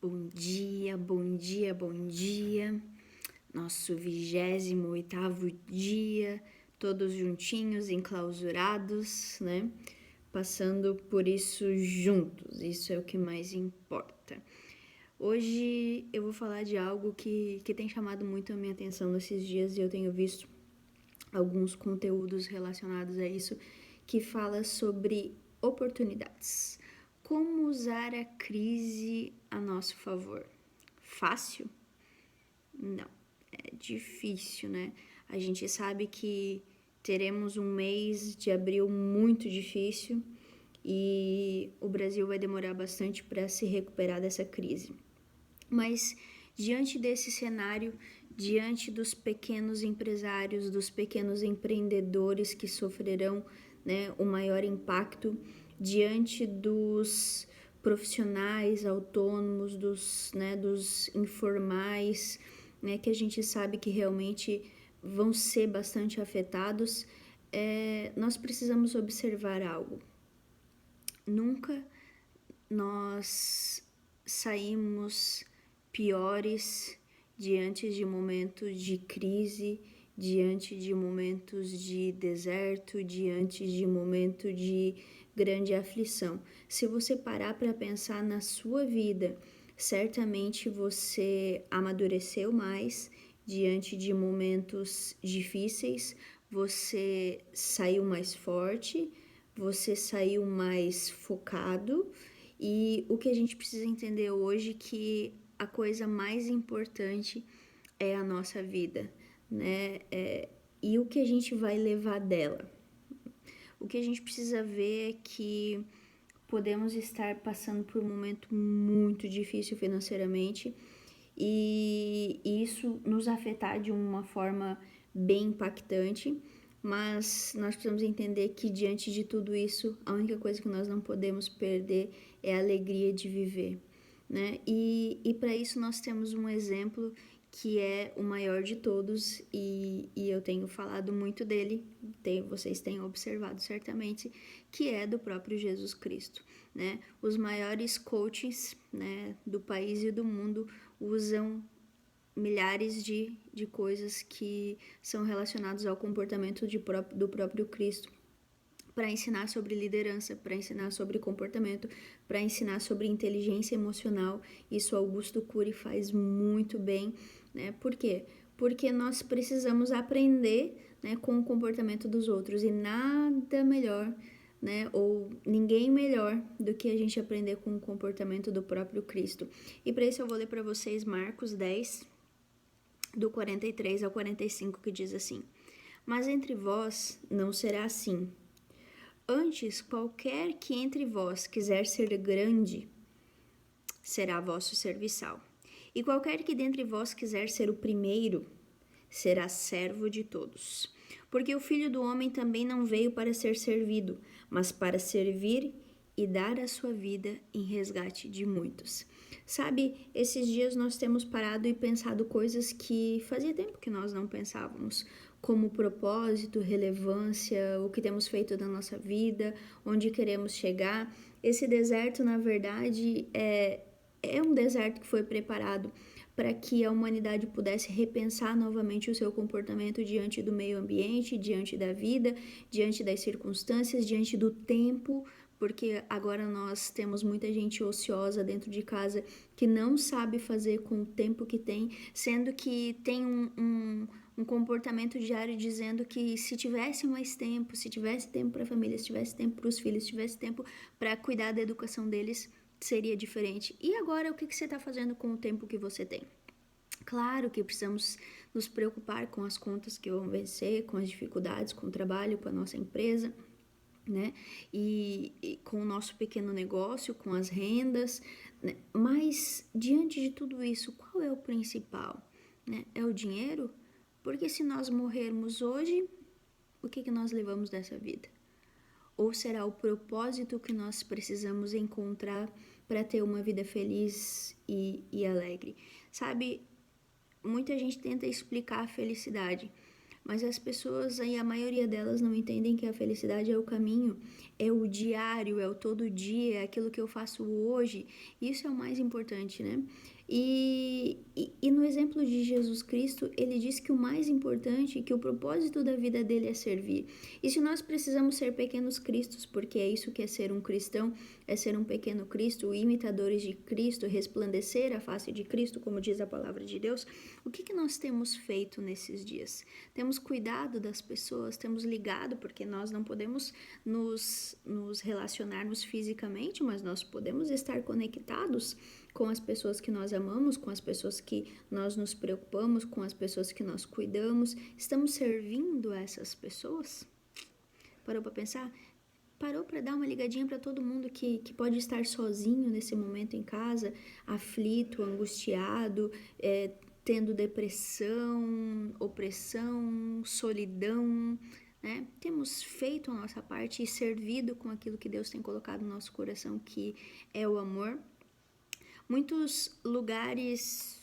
Bom dia, bom dia, bom dia. Nosso 28º dia, todos juntinhos, enclausurados, né? Passando por isso juntos, isso é o que mais importa. Hoje eu vou falar de algo que tem chamado muito a minha atenção nesses dias e eu tenho visto alguns conteúdos relacionados a isso que fala sobre oportunidades. Como usar a crise a nosso favor? Fácil? Não, é difícil, né? A gente sabe que teremos um mês de abril muito difícil e o Brasil vai demorar bastante para se recuperar dessa crise. Mas diante desse cenário, diante dos pequenos empresários, dos pequenos empreendedores que sofrerão, né, o maior impacto, diante dos profissionais autônomos, dos informais, né, que a gente sabe que realmente vão ser bastante afetados, nós precisamos observar algo. Nunca nós saímos piores diante de momentos de crise, diante de momentos de deserto, diante de momentos de grande aflição. Se você parar para pensar na sua vida, certamente você amadureceu mais diante de momentos difíceis, você saiu mais forte, você saiu mais focado. E o que a gente precisa entender hoje é que a coisa mais importante é a nossa vida, né? E o que a gente vai levar dela. O que a gente precisa ver é que podemos estar passando por um momento muito difícil financeiramente e isso nos afetar de uma forma bem impactante, mas nós precisamos entender que diante de tudo isso, a única coisa que nós não podemos perder é a alegria de viver, né? E para isso nós temos um exemplo que é o maior de todos e eu tenho falado muito dele, vocês têm observado certamente, que é do próprio Jesus Cristo, né? Os maiores coaches, né, do país e do mundo usam milhares de coisas que são relacionadas ao comportamento do próprio Cristo para ensinar sobre liderança, para ensinar sobre comportamento, para ensinar sobre inteligência emocional. Isso Augusto Cury faz muito bem, né? Por quê? Porque nós precisamos aprender, né, com o comportamento dos outros e nada melhor, né, ou ninguém melhor do que a gente aprender com o comportamento do próprio Cristo. E para isso eu vou ler para vocês Marcos 10, do 43 ao 45, que diz assim: Mas entre vós não será assim. Antes, qualquer que entre vós quiser ser grande, será vosso serviçal. E qualquer que dentre vós quiser ser o primeiro, será servo de todos. Porque o Filho do Homem também não veio para ser servido, mas para servir e dar a sua vida em resgate de muitos. Sabe, esses dias nós temos parado e pensado coisas que fazia tempo que nós não pensávamos, como propósito, relevância, o que temos feito da nossa vida, onde queremos chegar. Esse deserto, na verdade, é um deserto que foi preparado para que a humanidade pudesse repensar novamente o seu comportamento diante do meio ambiente, diante da vida, diante das circunstâncias, diante do tempo, porque agora nós temos muita gente ociosa dentro de casa que não sabe fazer com o tempo que tem, sendo que tem um comportamento diário dizendo que se tivesse mais tempo, se tivesse tempo para a família, se tivesse tempo para os filhos, se tivesse tempo para cuidar da educação deles, seria diferente. E agora, o que você está fazendo com o tempo que você tem? Claro que precisamos nos preocupar com as contas que vão vencer, com as dificuldades, com o trabalho, com a nossa empresa, né? E com o nosso pequeno negócio, com as rendas, né? Mas diante de tudo isso, qual é o principal? Né? É o dinheiro? Porque se nós morrermos hoje, o que nós levamos dessa vida? Ou será o propósito que nós precisamos encontrar para ter uma vida feliz e alegre? Sabe, muita gente tenta explicar a felicidade, mas as pessoas, aí a maioria delas não entendem que a felicidade é o caminho, é o diário, é o todo dia, é aquilo que eu faço hoje. Isso é o mais importante, né? E no exemplo de Jesus Cristo, ele diz que o mais importante, que o propósito da vida dele é servir. E se nós precisamos ser pequenos cristos, porque é isso que é ser um cristão, é ser um pequeno Cristo, imitadores de Cristo, resplandecer a face de Cristo, como diz a palavra de Deus, o que nós temos feito nesses dias? Temos cuidado das pessoas, temos ligado, porque nós não podemos nos relacionarmos fisicamente, mas nós podemos estar conectados com as pessoas que nós amamos, com as pessoas que nós nos preocupamos, com as pessoas que nós cuidamos. Estamos servindo essas pessoas? Parou para pensar? Parou para dar uma ligadinha para todo mundo que pode estar sozinho nesse momento em casa, aflito, angustiado, tendo depressão, opressão, solidão, né? Temos feito a nossa parte e servido com aquilo que Deus tem colocado no nosso coração, que é o amor. Muitos lugares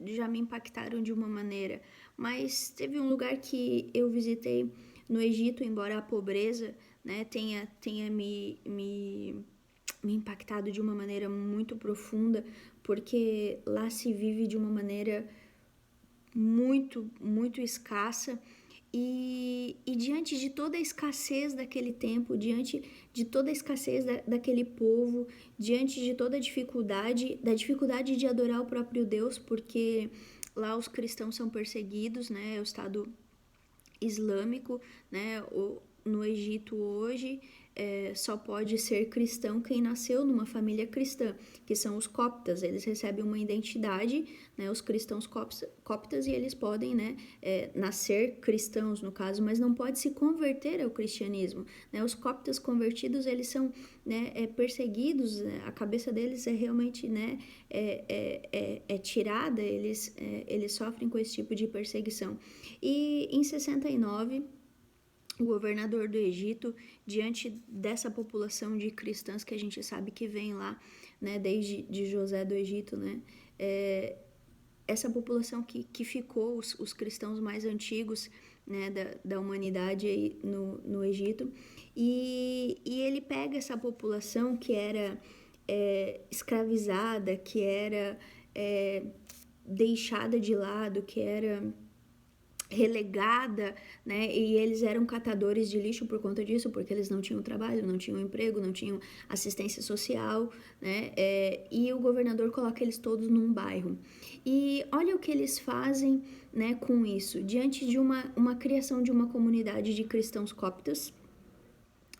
já me impactaram de uma maneira, mas teve um lugar que eu visitei no Egito, embora a pobreza, né, tenha me impactado de uma maneira muito profunda, porque lá se vive de uma maneira muito escassa. E diante de toda a escassez daquele tempo, diante de toda a escassez daquele povo, diante de toda a dificuldade, da dificuldade de adorar o próprio Deus, porque lá os cristãos são perseguidos, né? É o Estado Islâmico, né? No Egito hoje só pode ser cristão quem nasceu numa família cristã, que são os coptas. Eles recebem uma identidade, né, os cristãos coptas, e eles podem, né, nascer cristãos, no caso, mas não pode se converter ao cristianismo, né? Os coptas convertidos, eles são, né, perseguidos, né? A cabeça deles é realmente, né, tirada, eles sofrem com esse tipo de perseguição. E em 69, o governador do Egito, diante dessa população de cristãs que a gente sabe que vem lá, né, desde de José do Egito, né, essa população que ficou, os cristãos mais antigos, né, da humanidade aí no Egito, e ele pega essa população que era escravizada, que era deixada de lado, que era relegada, né? E eles eram catadores de lixo por conta disso, porque eles não tinham trabalho, não tinham emprego, não tinham assistência social, né? E o governador coloca eles todos num bairro. E olha o que eles fazem, né, com isso, diante de uma criação de uma comunidade de cristãos coptas,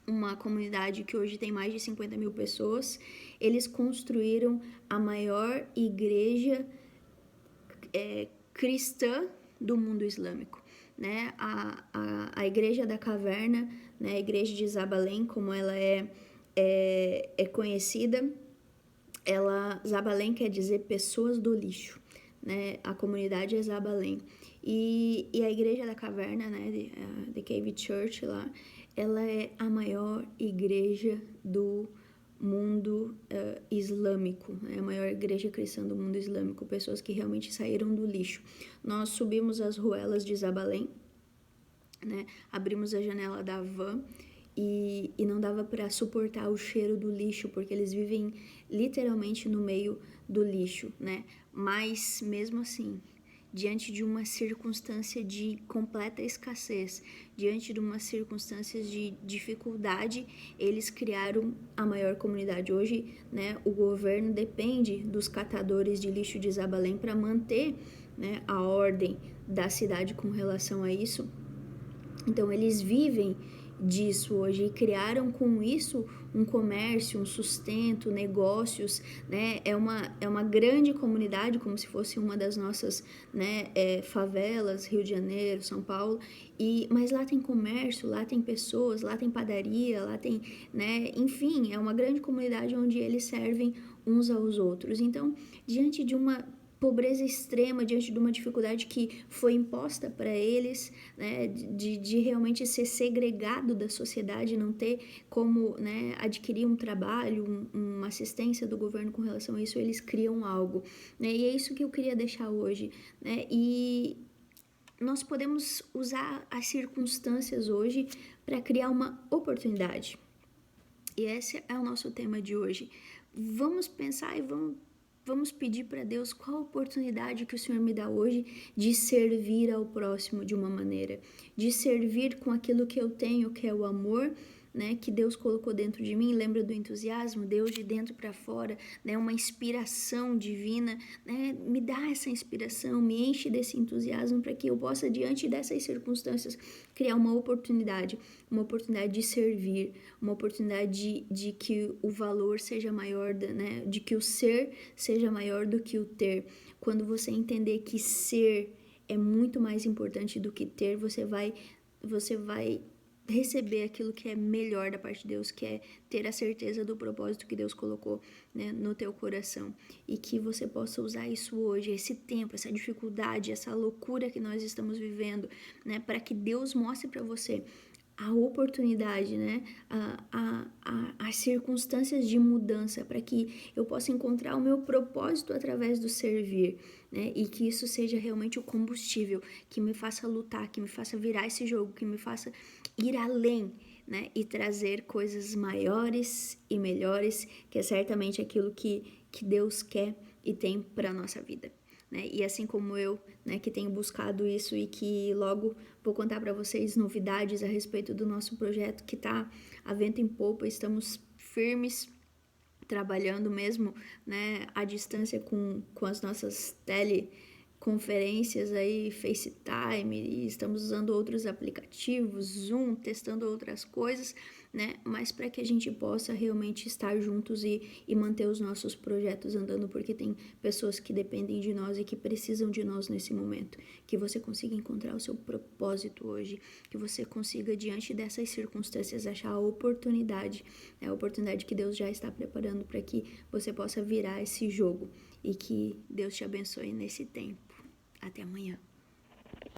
uma comunidade que hoje tem mais de 50 mil pessoas. Eles construíram a maior igreja cristã do mundo islâmico, né? A igreja da caverna, né? A igreja de Zabalém, como ela é conhecida, Zabalém quer dizer pessoas do lixo, né? A comunidade é Zabalém. E a igreja da caverna, né? The Cave Church lá, ela é a maior igreja do mundo islâmico, é a maior igreja cristã do mundo islâmico, pessoas que realmente saíram do lixo. Nós subimos as ruelas de Zabalém, né? Abrimos a janela da van e não dava para suportar o cheiro do lixo, porque eles vivem literalmente no meio do lixo, né? Mas mesmo assim, diante de uma circunstância de completa escassez, diante de uma circunstância de dificuldade, eles criaram a maior comunidade. Hoje, né, o governo depende dos catadores de lixo de Zabalém para manter, né, a ordem da cidade com relação a isso. Então, eles vivem disso hoje e criaram com isso um comércio, um sustento, negócios, né? É uma grande comunidade, como se fosse uma das nossas, né, favelas, Rio de Janeiro, São Paulo, mas lá tem comércio, lá tem pessoas, lá tem padaria, lá tem, né, enfim, é uma grande comunidade onde eles servem uns aos outros. Então, diante de uma pobreza extrema, diante de uma dificuldade que foi imposta para eles, né, de realmente ser segregado da sociedade, não ter como, né, adquirir um trabalho, uma assistência do governo com relação a isso, eles criam algo, né, e é isso que eu queria deixar hoje, né, e nós podemos usar as circunstâncias hoje para criar uma oportunidade. E esse é o nosso tema de hoje. Vamos pensar e vamos pedir para Deus qual a oportunidade que o Senhor me dá hoje de servir ao próximo de uma maneira, de servir com aquilo que eu tenho, que é o amor, né, que Deus colocou dentro de mim. Lembra do entusiasmo? Deus de dentro para fora, né, uma inspiração divina, né, me dá essa inspiração, me enche desse entusiasmo para que eu possa, diante dessas circunstâncias, criar uma oportunidade de servir, uma oportunidade de que o valor seja maior, né, de que o ser seja maior do que o ter. Quando você entender que ser é muito mais importante do que ter, você vai receber aquilo que é melhor da parte de Deus, que é ter a certeza do propósito que Deus colocou, né, no teu coração, e que você possa usar isso hoje, esse tempo, essa dificuldade, essa loucura que nós estamos vivendo, né, para que Deus mostre para você a oportunidade, né, as circunstâncias de mudança, para que eu possa encontrar o meu propósito através do servir, né, e que isso seja realmente o combustível que me faça lutar, que me faça virar esse jogo, que me faça ir além, né, e trazer coisas maiores e melhores, que é certamente aquilo que Deus quer e tem para a nossa vida. Né? E assim como eu, né, que tenho buscado isso e que logo vou contar para vocês novidades a respeito do nosso projeto que está a vento em popa, estamos firmes, trabalhando mesmo, né, à distância com as nossas teleconferências aí, FaceTime, e estamos usando outros aplicativos, Zoom, testando outras coisas, né, mas para que a gente possa realmente estar juntos e manter os nossos projetos andando, porque tem pessoas que dependem de nós e que precisam de nós nesse momento. Que você consiga encontrar o seu propósito hoje, que você consiga, diante dessas circunstâncias, achar a oportunidade, né, a oportunidade que Deus já está preparando para que você possa virar esse jogo, e que Deus te abençoe nesse tempo. Até amanhã.